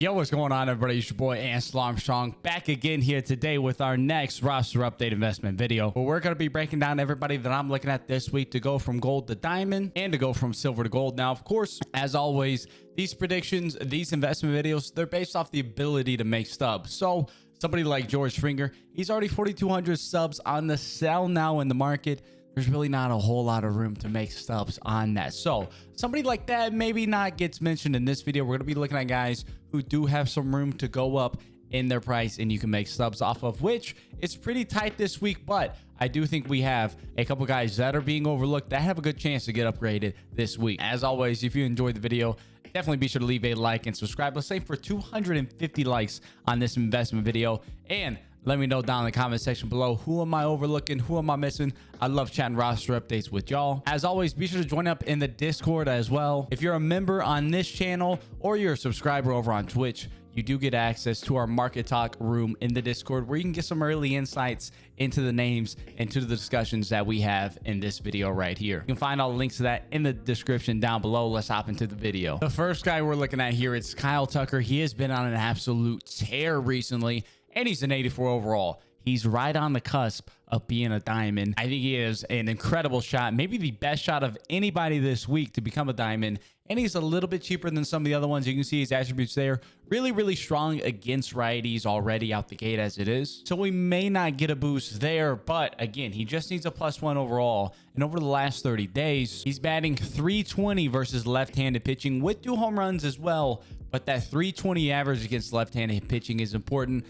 Yo, what's going on, everybody? It's your boy Ance Armstrong back again here today with our next roster update investment video, where we're going to be breaking down everybody that I'm looking at this week to go from gold to diamond and to go from silver to gold. Now, of course, as always, these predictions, these investment videos, they're based off the ability to make stubs. So somebody like George Springer, he's already 4,200 subs on the sell now in the market. There's really not a whole lot of room to make stubs on that. So somebody like that maybe not gets mentioned in this video. We're going to be looking at guys who do have some room to go up in their price and you can make stubs off of, which it's pretty tight this week. But I do think we have a couple guys that are being overlooked that have a good chance to get upgraded this week. As always, if you enjoyed the video, definitely be sure to leave a like and subscribe. Let's aim for 250 likes on this investment video. And let me know down in the comment section below, who am I overlooking? Who am I missing? I love chatting roster updates with y'all. As always, be sure to join up in the Discord as well. If you're a member on this channel or you're a subscriber over on Twitch, you do get access to our market talk room in the Discord, where you can get some early insights into the names and to the discussions that we have in this video right here. You can find all the links to that in the description down below. Let's hop into the video. The first guy we're looking at here, it's Kyle Tucker. He has been on an absolute tear recently, and he's an 84 overall. He's right on the cusp of being a diamond. I think he is an incredible shot, maybe the best shot of anybody this week to become a diamond. And he's a little bit cheaper than some of the other ones. You can see his attributes there. Really strong against righties already out the gate as it is. So we may not get a boost there, but again, he just needs a +1 overall. And over the last 30 days, he's batting .320 versus left-handed pitching with 2 home runs as well. But that .320 average against left-handed pitching is important.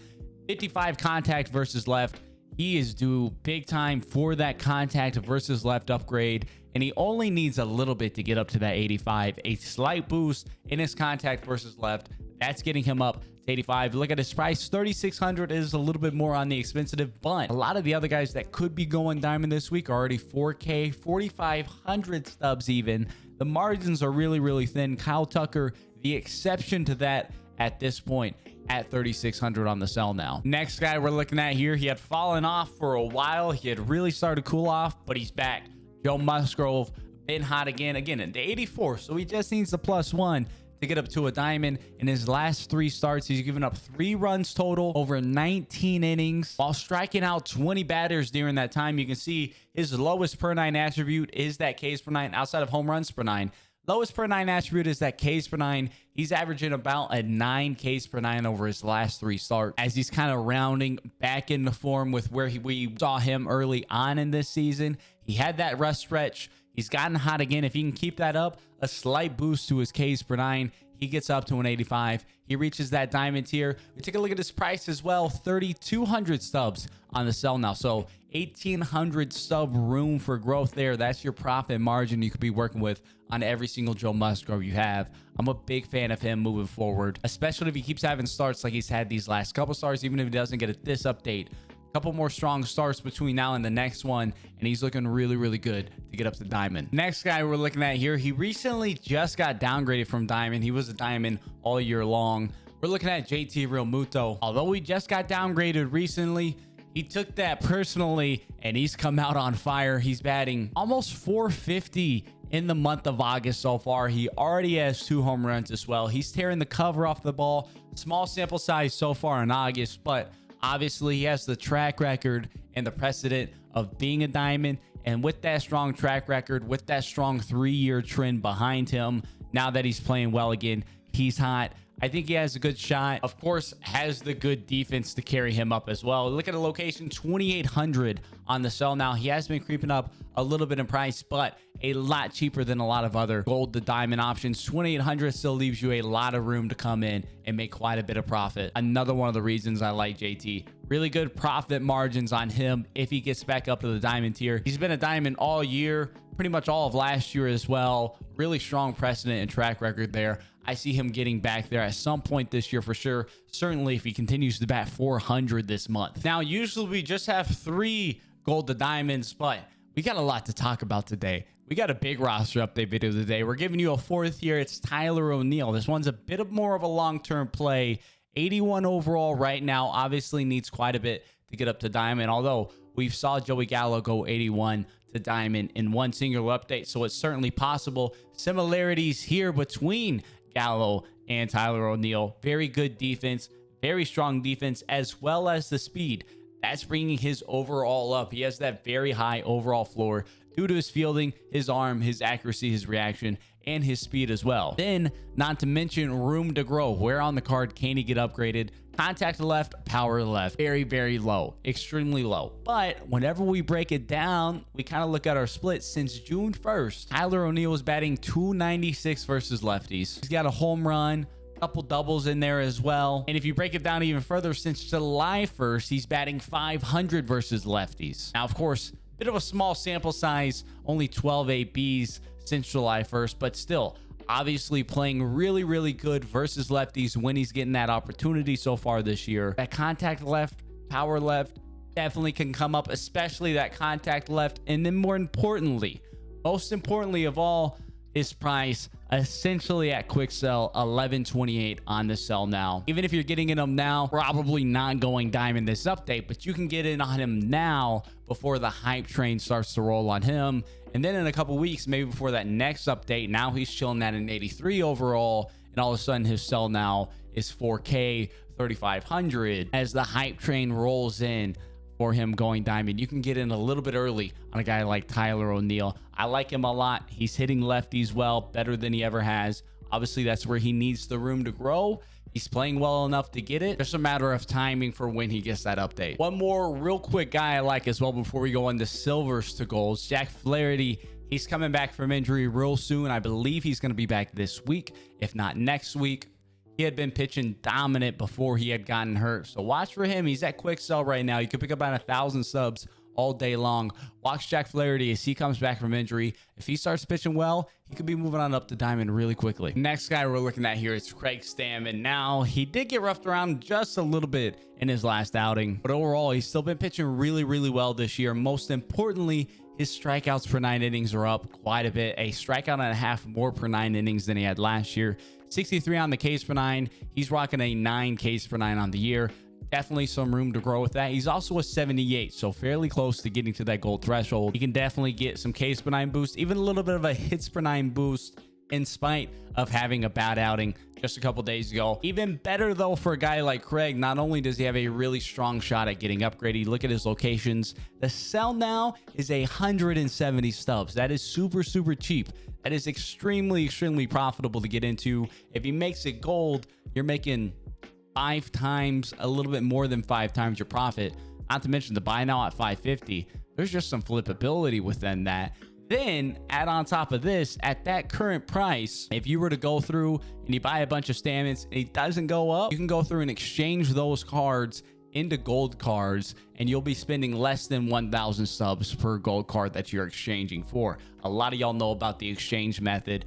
55 contact versus left. He is due big time for that contact versus left upgrade, and he only needs a little bit to get up to that 85. A slight boost in his contact versus left, that's getting him up to 85. Look at his price, 3,600 is a little bit more on the expensive, but a lot of the other guys that could be going diamond this week are already 4K, 4,500 stubs even. The margins are really thin. Kyle Tucker, the exception to that at this point, at 3,600 on the sell now. Next guy we're looking at here, he had fallen off for a while. He had really started to cool off, but he's back. Joe Musgrove, been hot again in the 84. So he just needs the +1 to get up to a diamond. In his last 3 starts, he's given up 3 runs total over 19 innings while striking out 20 batters during that time. You can see his lowest per 9 attribute is that Ks per 9 outside of home runs per 9. Lowest per 9 attribute is that Ks per 9. He's averaging about a 9 Ks per 9 over his last 3 starts, as he's kind of rounding back into form with where we saw him early on in this season. He had that rust stretch. He's gotten hot again. If he can keep that up, a slight boost to his Ks per 9. He gets up to an 85. He reaches that diamond tier. We take a look at his price as well. 3,200 stubs on the sell now. So 1,800 stub room for growth there. That's your profit margin you could be working with on every single Joe Musgrove you have. I'm a big fan of him moving forward, especially if he keeps having starts like he's had these last couple starts, even if he doesn't get this update. Couple more strong starts between now and the next one, and he's looking really good to get up to diamond. Next guy we're looking at here, he recently just got downgraded from diamond. He was a diamond all year long. We're looking at JT Realmuto. Although he just got downgraded recently, he took that personally and he's come out on fire. He's batting almost 450 in the month of August so far. He already has 2 home runs as well. He's tearing the cover off the ball. Small sample size so far in August, but obviously he has the track record and the precedent of being a diamond. And with that strong track record, with that strong 3-year trend behind him, now that he's playing well again, he's hot. I think he has a good shot. Of course, has the good defense to carry him up as well. Look at the location, 2,800 on the sell now. He has been creeping up a little bit in price, but a lot cheaper than a lot of other gold to diamond options. 2,800 still leaves you a lot of room to come in and make quite a bit of profit. Another one of the reasons I like JT. Really good profit margins on him if he gets back up to the diamond tier. He's been a diamond all year, pretty much all of last year as well. Really strong precedent and track record there. I see him getting back there at some point this year for sure. Certainly if he continues to bat 400 this month. Now, usually we just have 3 gold to diamonds, but we got a lot to talk about today. We got a big roster update video today. We're giving you a 4th here. It's Tyler O'Neill. This one's a bit more of a long-term play. 81 overall right now. Obviously needs quite a bit to get up to diamond, although we saw Joey Gallo go 81 to diamond in one single update, so it's certainly possible. Similarities here between Gallo and Tyler O'Neill. Very good defense, very strong defense, as well as the speed. That's bringing his overall up. He has that very high overall floor due to his fielding, his arm, his accuracy, his reaction, and his speed as well. Then, not to mention room to grow. Where on the card can he get upgraded? Contact left, power left. Very, very low. Extremely low. But whenever we break it down, we kind of look at our split. Since June 1st, Tyler O'Neill is batting 296 versus lefties. He's got a home run, couple doubles in there as well. And if you break it down even further, since July 1st, he's batting 500 versus lefties. Now, of course, bit of a small sample size, only 12 ABs since July 1st, but still, obviously playing really, really good versus lefties when he's getting that opportunity so far this year. That contact left, power left definitely can come up, especially that contact left. And then more importantly, most importantly of all, his price essentially at quick sell, $11.28 on the sell now. Even if you're getting in him now, probably not going diamond this update, but you can get in on him now before the hype train starts to roll on him. And then in a couple weeks, maybe before that next update, now he's chilling at an 83 overall, and all of a sudden his sell now is 4K 3,500 as the hype train rolls in for him going diamond. You can get in a little bit early on a guy like Tyler O'Neill. I like him a lot. He's hitting lefties well, better than he ever has. Obviously, that's where he needs the room to grow. He's playing well enough to get it. Just a matter of timing for when he gets that update. One more real quick guy I like as well before we go into silvers to golds, Jack Flaherty. He's coming back from injury real soon. I believe he's going to be back this week, if not next week. He had been pitching dominant before he had gotten hurt. So watch for him. He's at quick sell right now. You could pick up about 1,000 subs all day long. Watch Jack Flaherty as he comes back from injury. If he starts pitching well, he could be moving on up to diamond really quickly. Next guy we're looking at here is Craig Stammen. Now, he did get roughed around just a little bit in his last outing, but overall, he's still been pitching really, really well this year. Most importantly, his strikeouts per 9 innings are up quite a bit. A strikeout and a half more per 9 innings than he had last year. 63 on the Ks per 9. He's rocking a 9 Ks per 9 on the year. Definitely some room to grow with that. He's also a 78, so fairly close to getting to that gold threshold. He can definitely get some Ks per 9 boost, even a little bit of a hits per 9 boost, in spite of having a bad outing just a couple days ago. Even better though for a guy like Craig, not only does he have a really strong shot at getting upgraded, look at his locations. The sell now is 170 stubs. That is super, super cheap. That is extremely, extremely profitable to get into. If he makes it gold, you're making 5 times, a little bit more than 5 times your profit. Not to mention the buy now at 550. There's just some flippability within that. Then add on top of this, at that current price, if you were to go through and you buy a bunch of Stammens and it doesn't go up, you can go through and exchange those cards into gold cards, and you'll be spending less than 1,000 subs per gold card that you're exchanging for. A lot of y'all know about the exchange method.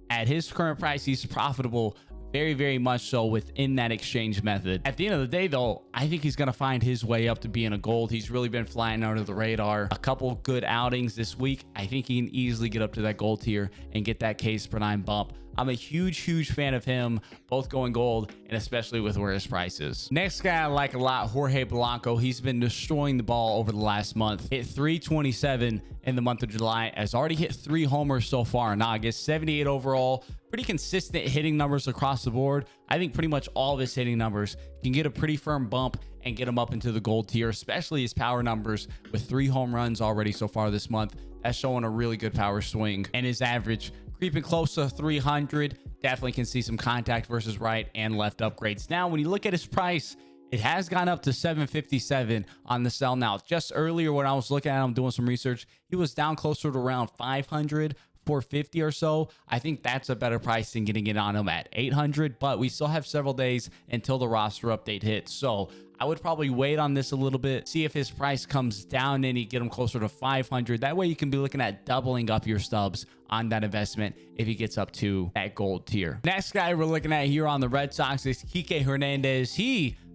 At his current price, he's profitable very, very much so within that exchange method. At the end of the day, though, I think he's going to find his way up to being a gold. He's really been flying under the radar. A couple good outings this week. I think he can easily get up to that gold tier and get that Ks per 9 bump. I'm a huge, huge fan of him, both going gold and especially with where his price is. Next guy I like a lot, Jorge Blanco. He's been destroying the ball over the last month. Hit 327 in the month of July. Has already hit 3 homers so far in August. 78 overall. Pretty consistent hitting numbers across the board. I think pretty much all of his hitting numbers can get a pretty firm bump and get him up into the gold tier, especially his power numbers with 3 home runs already so far this month. That's showing a really good power swing, and his average creeping close to 300. Definitely can see some contact versus right and left upgrades. Now, when you look at his price, it has gone up to 757 on the sell now. Just earlier when I was looking at him doing some research, he was down closer to around 500, 450 or so. I think that's a better price than getting it on him at 800, but we still have several days until the roster update hits. So I would probably wait on this a little bit, see if his price comes down any, get him closer to 500. That way you can be looking at doubling up your stubs on that investment if he gets up to that gold tier. Next guy we're looking at here on the Red Sox is Kike Hernandez.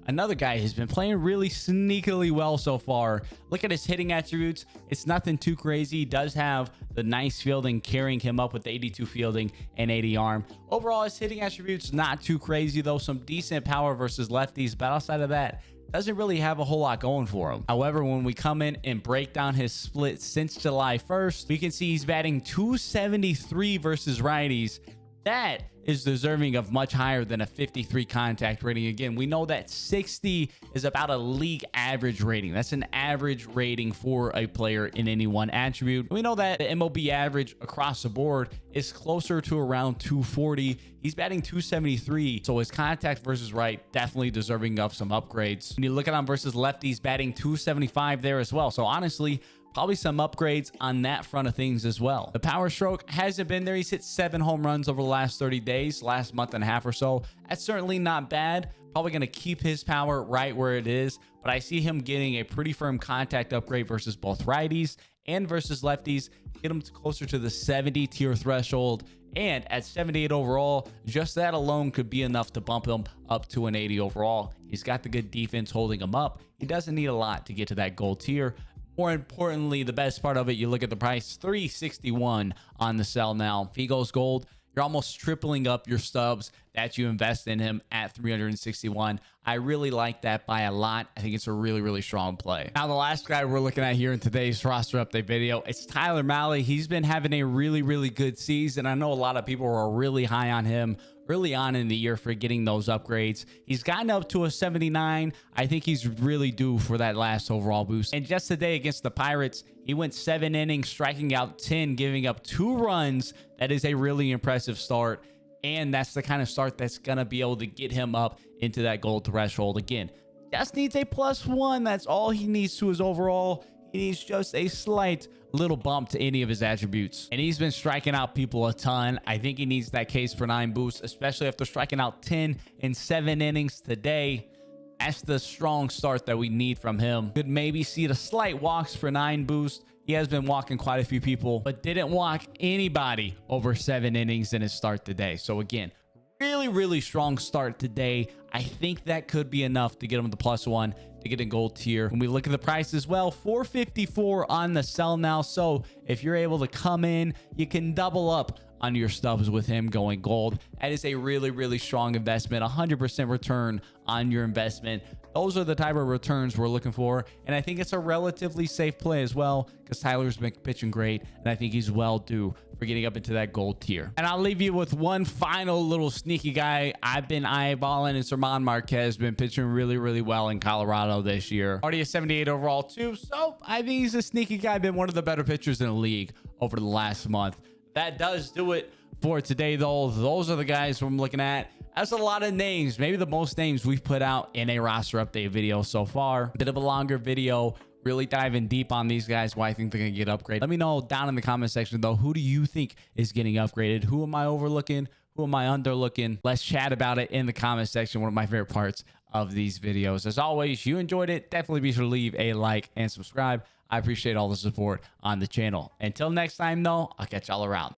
Another guy who's been playing really sneakily well so far. Look at his hitting attributes. It's nothing too crazy. He does have the nice fielding carrying him up with 82 fielding and 80 arm. Overall, his hitting attributes not too crazy though. Some decent power versus lefties, but outside of that, doesn't really have a whole lot going for him. However, when we come in and break down his split since July 1st, we can see he's batting 273 versus righties, that is deserving of much higher than a 53 contact rating. Again, we know that 60 is about a league average rating. That's an average rating for a player in any one attribute. We know that the MLB average across the board is closer to around 240. He's batting 273, so his contact versus right definitely deserving of some upgrades. When you look at him versus lefties, batting 275 there as well. So honestly, probably some upgrades on that front of things as well. The power stroke hasn't been there. He's hit 7 home runs over the last 30 days, last month and a half or so. That's certainly not bad. Probably going to keep his power right where it is, but I see him getting a pretty firm contact upgrade versus both righties and versus lefties. Get him closer to the 70 tier threshold. And at 78 overall, just that alone could be enough to bump him up to an 80 overall. He's got the good defense holding him up. He doesn't need a lot to get to that gold tier. More importantly, the best part of it, you look at the price, $361 on the sell now. If he goes gold, you're almost tripling up your stubs that you invest in him at $361. I really like that by a lot. I think it's a really, really strong play. Now, the last guy we're looking at here in today's roster update video, it's Tyler Mahle. He's been having a really, really good season. I know a lot of people are really high on him early on in the year for getting those upgrades. He's gotten up to a 79. I think he's really due for that last overall boost. And just today against the Pirates, he went 7 innings, striking out 10, giving up 2 runs. That is a really impressive start. And that's the kind of start that's going to be able to get him up into that gold threshold. Again, just needs a +1. That's all he needs to his overall. He needs just a slight little bump to any of his attributes. And he's been striking out people a ton. I think he needs that case for 9 boost, especially after striking out 10 in 7 innings today. That's the strong start that we need from him. Could maybe see the slight walks for 9 boost. He has been walking quite a few people, but didn't walk anybody over 7 innings in his start today. So again, really, really strong start today. I think that could be enough to get him the +1 to get a gold tier. When we look at the price as well, $454 on the sell now. So if you're able to come in, you can double up on your stubs with him going gold. That is a really, really strong investment, 100% return on your investment. Those are the type of returns we're looking for. And I think it's a relatively safe play as well, because Tyler's been pitching great. And I think he's well due for getting up into that gold tier. And I'll leave you with one final little sneaky guy I've been eyeballing. And Sermon Marquez been pitching really, really well in Colorado this year. Already a 78 overall too. So I think he's a sneaky guy. Been one of the better pitchers in the league over the last month. That does do it for today, though. Those are the guys I'm looking at. That's a lot of names, maybe the most names we've put out in a roster update video so far. Bit of a longer video, really diving deep on these guys, why I think they're gonna get upgraded. Let me know down in the comment section though, who do you think is getting upgraded? Who am I overlooking? Who am I underlooking? Let's chat about it in the comment section. One of my favorite parts of these videos. As always, you enjoyed it, definitely be sure to leave a like and subscribe. I appreciate all the support on the channel. Until next time though, I'll catch y'all around.